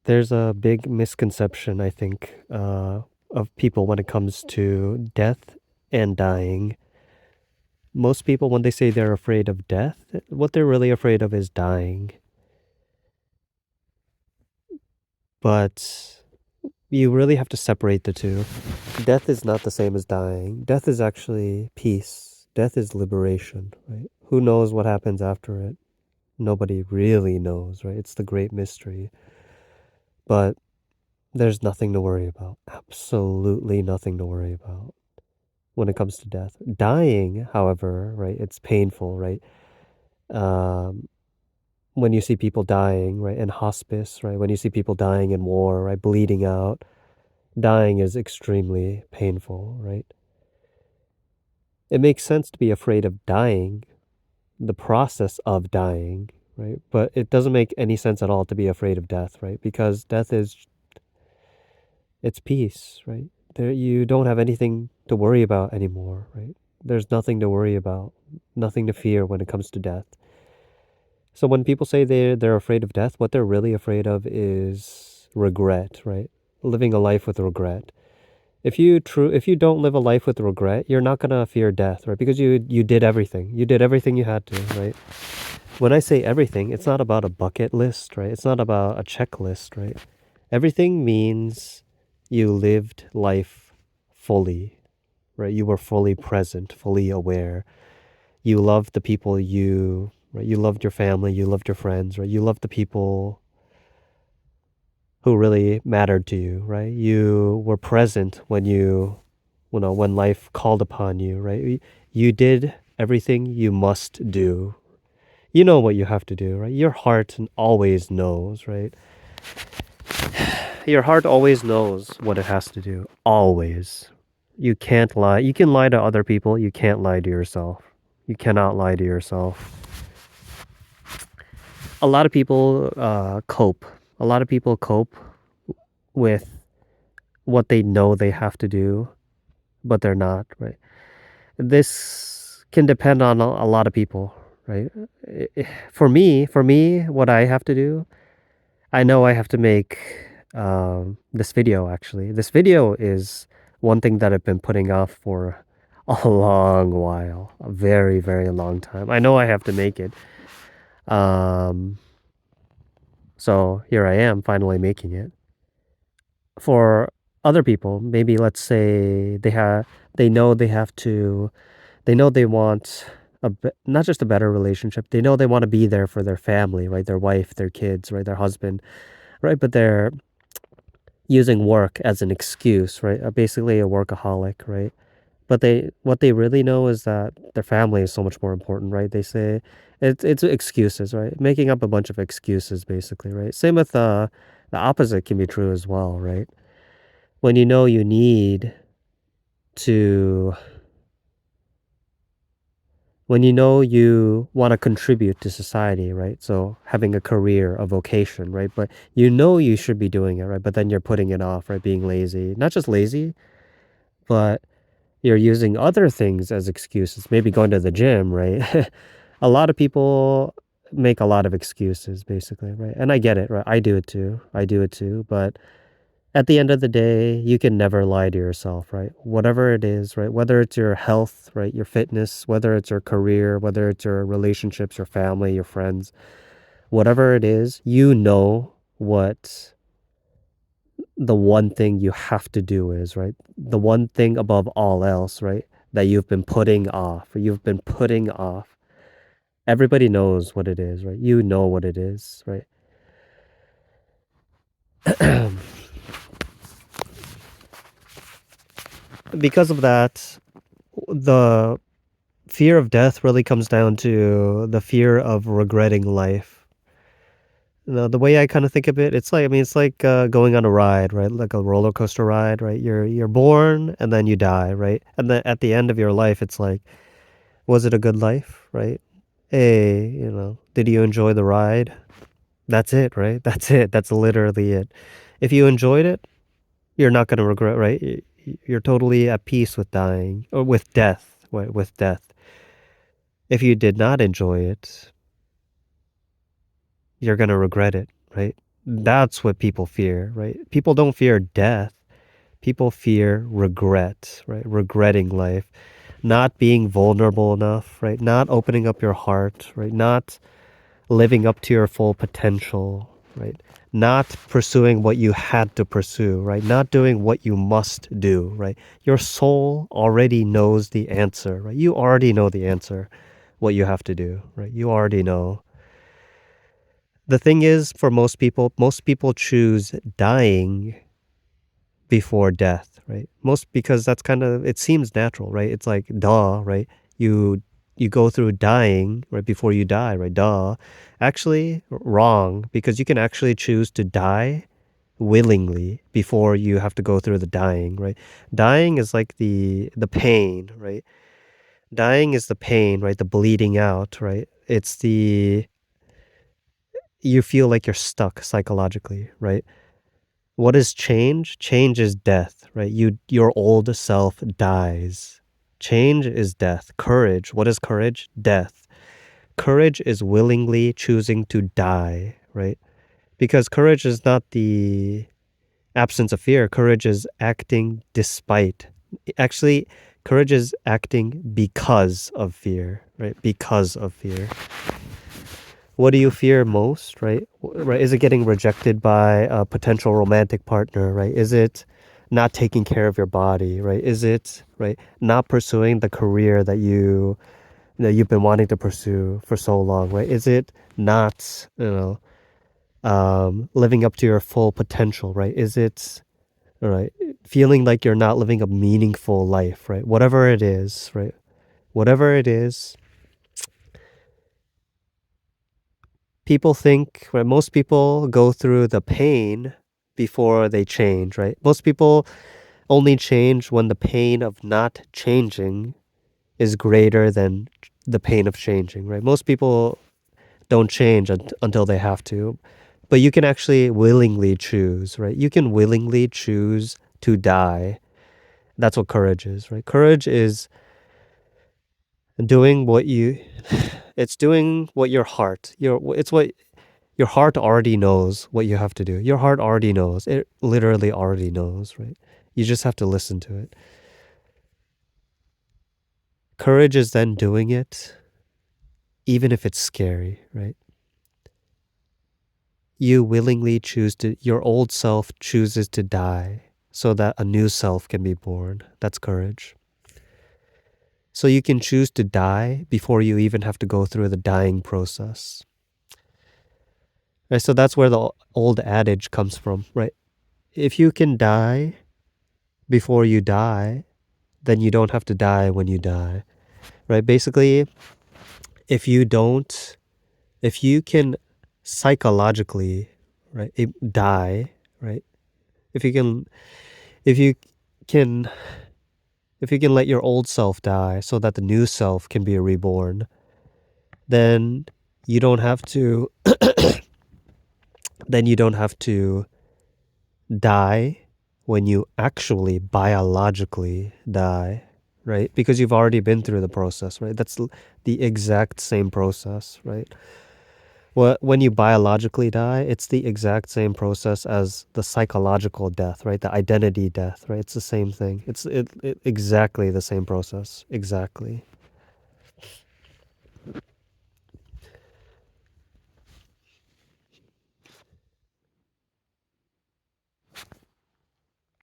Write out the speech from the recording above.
There's a big misconception, I think, of people when it comes to death and dying. Most people, when they say they're afraid of death, what they're really afraid of is dying. But you really have to separate the two. Death is not the same as dying. Death is actually peace. Death is liberation, right? Who knows what happens after it? Nobody really knows, right? It's the great mystery. But there's nothing to worry about. Absolutely nothing to worry about when it comes to death. Dying, however, right? It's painful, right? Um, when you see people dying, right, in hospice, right? When you see people dying in war, right, bleeding out, dying is extremely painful, right? It makes sense to be afraid of dying, the process of dying, right? But it doesn't make any sense at all to be afraid of death, right? Because death is it's peace, right? There you don't have anything to worry about anymore, right? There's nothing to worry about, nothing to fear when it comes to death. So when people say they're afraid of death, what they're really afraid of is regret, right? Living a life with regret. If you don't live a life with regret, you're not gonna fear death, right? Because you did everything. You did everything you had to, right? When I say everything, it's not about a bucket list, right? It's not about a checklist, right? Everything means you lived life fully, right? You were fully present, fully aware. You loved the people right? You loved your family, you loved your friends, right? You loved the people who really mattered to you, right? You were present when when life called upon you, right? You did everything you must do. You know what you have to do, right? Your heart always knows, right? Your heart always knows what it has to do. Always. You can't lie. You can lie to other people. You can't lie to yourself. You cannot lie to yourself. A lot of people cope. A lot of people cope with what they know they have to do, but they're not, right? This can depend on a lot of people, right? For me, what I have to do, I know I have to make this video actually. This video is one thing that I've been putting off for a long while, a very, very long time. I know I have to make it. Um, so here I am finally making it. For other people, maybe let's say they know they have to they know they want not just a better relationship. They know they want to be there for their family, right? Their wife, their kids, right? Their husband, right? But they're using work as an excuse, right? Basically a workaholic, right? But what they really know is that their family is so much more important, right? They say it's excuses, right? Making up a bunch of excuses, basically, right? Same with the opposite can be true as well, right? When you know you need to when you know you want to contribute to society, right? So having a career, a vocation, right? But you know you should be doing it, right? But then you're putting it off, right? Being lazy. Not just lazy, but you're using other things as excuses. Maybe going to the gym, right? A lot of people make a lot of excuses, basically, right? And I get it, right? I do it too. I do it too. But at the end of the day, you can never lie to yourself, right? Whatever it is, right? Whether it's your health, right? Your fitness, whether it's your career, whether it's your relationships, your family, your friends, whatever it is, you know what the one thing you have to do is, right? The one thing above all else, right? That you've been putting off, or you've been putting off. Everybody knows what it is, right? You know what it is, right? Because of that, the fear of death really comes down to the fear of regretting life. The way I kind of think of it, it's like I mean, it's like going on a ride, right? Like a roller coaster ride, right? You're born and then you die, right? And then at the end of your life, it's like, was it a good life, right? Hey, did you enjoy the ride? That's it, right? That's it. That's literally it. If you enjoyed it, you're not gonna regret, right? You're totally at peace with dying or with death, right? With death. If you did not enjoy it, you're gonna regret it, right? That's what people fear, right? People don't fear death. People fear regret, right? Regretting life, not being vulnerable enough, right? Not opening up your heart, right? Not living up to your full potential, right? Not pursuing what you had to pursue, right? Not doing what you must do, right? Your soul already knows the answer, right? You already know the answer, what you have to do, right? You already know. The thing is, for most people choose dying before death, right? Most because that's kind of it seems natural, right? It's like duh, right? You you go through dying right before you die, right? Duh. Actually, wrong because you can actually choose to die willingly before you have to go through the dying, right? Dying is like the pain, right? Dying is the pain, right? The bleeding out, right? It's the you feel like you're stuck psychologically, right? What is change? Change is death, right? Your old self dies. Change is death. Courage. What is courage? Death. Courage is willingly choosing to die, right? Because courage is not the absence of fear. Courage is acting despite. Actually, courage is acting because of fear, right? Because of fear. What do you fear most, right? Right? Is it getting rejected by a potential romantic partner, right? Is it not taking care of your body, right? Is it, right, not pursuing the career that you've been wanting to pursue for so long, right? Is it not, living up to your full potential, right? Is it, right, feeling like you're not living a meaningful life, right? Whatever it is, right? Whatever it is, people think, right, most people go through the pain before they change, right? Most people only change when the pain of not changing is greater than the pain of changing, right? Most people don't change until they have to, but you can actually willingly choose, right? You can willingly choose to die. That's what courage is, right? Courage is doing what you it's doing what your heart, it's what your heart already knows what you have to do. Your heart already knows. It literally already knows, right? You just have to listen to it. Courage is then doing it, even if it's scary, right? You willingly your old self chooses to die so that a new self can be born. That's courage. So you can choose to die before you even have to go through the dying process. Right? So that's where the old adage comes from, right? If you can die before you die, then you don't have to die when you die, right? Basically, if you don't, if you can psychologically, right, die, right? If you can, if you can, if you can let your old self die so that the new self can be reborn, then you don't have to, then you don't have to die when you actually biologically die, right? Because you've already been through the process, right? That's the exact same process, right? Well, when you biologically die, it's the exact same process as the psychological death, right? The identity death, right? It's the same thing. It's exactly the same process. Exactly.